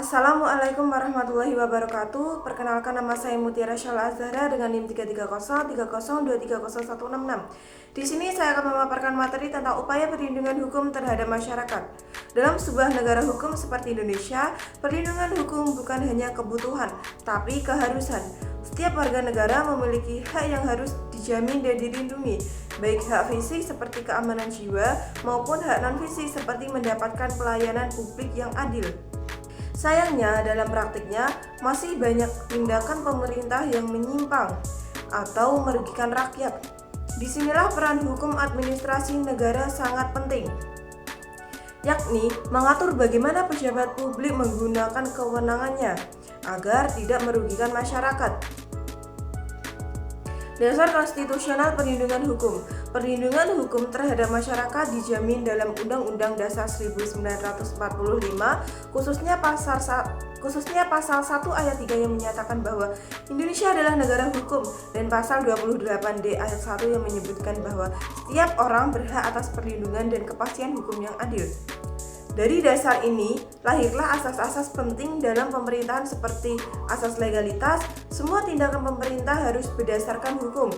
Assalamualaikum warahmatullahi wabarakatuh. Perkenalkan, nama saya Mutiara Syala Azhara dengan NIM 33030230166. Di sini saya akan memaparkan materi tentang upaya perlindungan hukum terhadap masyarakat. Dalam sebuah negara hukum seperti Indonesia, perlindungan hukum bukan hanya kebutuhan, tapi keharusan. Setiap warga negara memiliki hak yang harus dijamin dan dilindungi, baik hak fisik seperti keamanan jiwa maupun hak non-fisik seperti mendapatkan pelayanan publik yang adil. Sayangnya, dalam praktiknya masih banyak tindakan pemerintah yang menyimpang atau merugikan rakyat. Disinilah peran hukum administrasi negara sangat penting, yakni mengatur bagaimana pejabat publik menggunakan kewenangannya agar tidak merugikan masyarakat. Dasar konstitusional perlindungan hukum. Perlindungan hukum terhadap masyarakat dijamin dalam Undang-Undang Dasar 1945, khususnya pasal 1 ayat 3 yang menyatakan bahwa Indonesia adalah negara hukum, dan pasal 28D ayat 1 yang menyebutkan bahwa setiap orang berhak atas perlindungan dan kepastian hukum yang adil. Dari dasar ini, lahirlah asas-asas penting dalam pemerintahan seperti asas legalitas. Semua tindakan pemerintah harus berdasarkan hukum.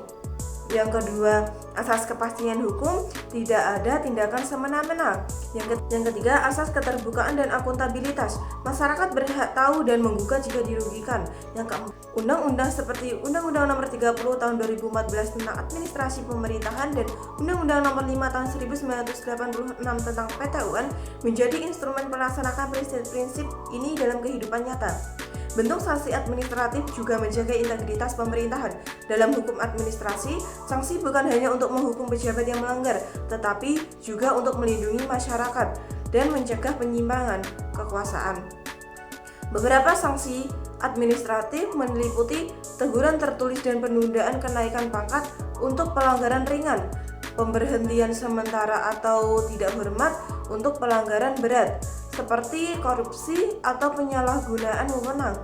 Yang kedua, asas kepastian hukum, tidak ada tindakan semena-mena. Yang ketiga, asas keterbukaan dan akuntabilitas. Masyarakat berhak tahu dan menggugat jika dirugikan. Yang keempat, undang-undang seperti Undang-Undang Nomor 30 Tahun 2014 tentang Administrasi Pemerintahan dan Undang-Undang Nomor 5 Tahun 1986 tentang PTUN menjadi instrumen melaksanakan prinsip-prinsip ini dalam kehidupan nyata. Bentuk sanksi administratif juga menjaga integritas pemerintahan. Dalam hukum administrasi, sanksi bukan hanya untuk menghukum pejabat yang melanggar, tetapi juga untuk melindungi masyarakat dan mencegah penyimpangan kekuasaan. Beberapa sanksi administratif meliputi teguran tertulis dan penundaan kenaikan pangkat untuk pelanggaran ringan, pemberhentian sementara atau tidak hormat untuk pelanggaran berat, seperti korupsi atau penyalahgunaan wewenang,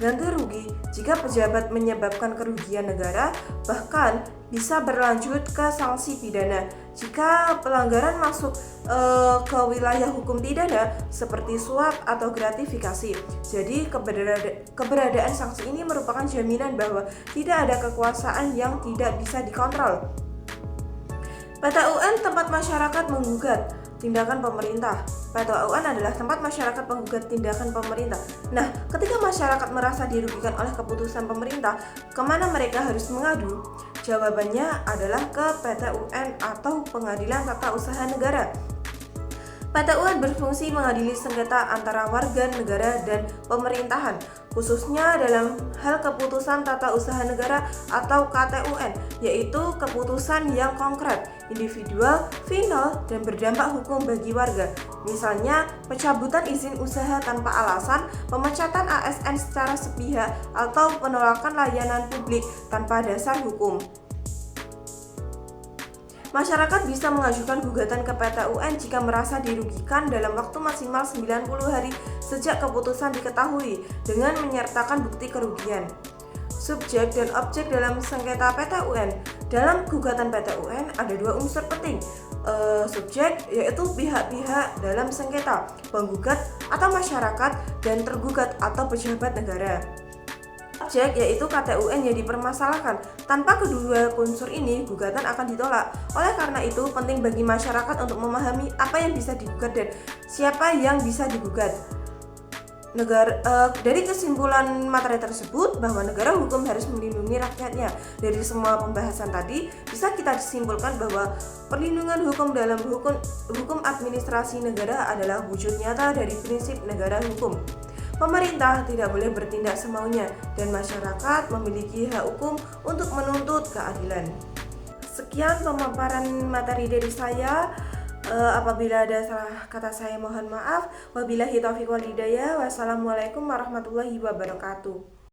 ganti rugi jika pejabat menyebabkan kerugian negara, bahkan bisa berlanjut ke sanksi pidana jika pelanggaran masuk ke wilayah hukum pidana seperti suap atau gratifikasi. Jadi keberadaan sanksi ini merupakan jaminan bahwa tidak ada kekuasaan yang tidak bisa dikontrol. PTUN, tempat masyarakat menggugat tindakan pemerintah. PTUN adalah tempat masyarakat menggugat tindakan pemerintah. Nah, ketika masyarakat merasa dirugikan oleh keputusan pemerintah, kemana mereka harus mengadu? Jawabannya adalah ke PTUN atau Pengadilan Tata Usaha Negara. PTUN berfungsi mengadili sengketa antara warga negara dan pemerintahan, khususnya dalam hal keputusan tata usaha negara atau KTUN, yaitu keputusan yang konkret, individual, final, dan berdampak hukum bagi warga. Misalnya, pencabutan izin usaha tanpa alasan, pemecatan ASN secara sepihak, atau penolakan layanan publik tanpa dasar hukum. Masyarakat bisa mengajukan gugatan ke PTUN jika merasa dirugikan dalam waktu maksimal 90 hari sejak keputusan diketahui dengan menyertakan bukti kerugian. Subjek dan objek dalam sengketa PTUN. Dalam gugatan PTUN ada dua unsur penting. Subjek yaitu pihak-pihak dalam sengketa, penggugat atau masyarakat, dan tergugat atau pejabat negara. Objek yaitu KTUN yang dipermasalahkan. Tanpa kedua unsur ini, gugatan akan ditolak. Oleh karena itu, penting bagi masyarakat untuk memahami apa yang bisa digugat dan siapa yang bisa digugat. Dari kesimpulan materi tersebut bahwa negara hukum harus melindungi rakyatnya. Dari semua pembahasan tadi, bisa kita simpulkan bahwa perlindungan hukum dalam hukum administrasi negara adalah wujud nyata dari prinsip negara hukum. Pemerintah tidak boleh bertindak semaunya, dan masyarakat memiliki hak hukum untuk menuntut keadilan. Sekian pemaparan materi dari saya. Apabila ada salah kata saya mohon maaf. Wabillahi taufiq wal hidayah. Wassalamualaikum warahmatullahi wabarakatuh.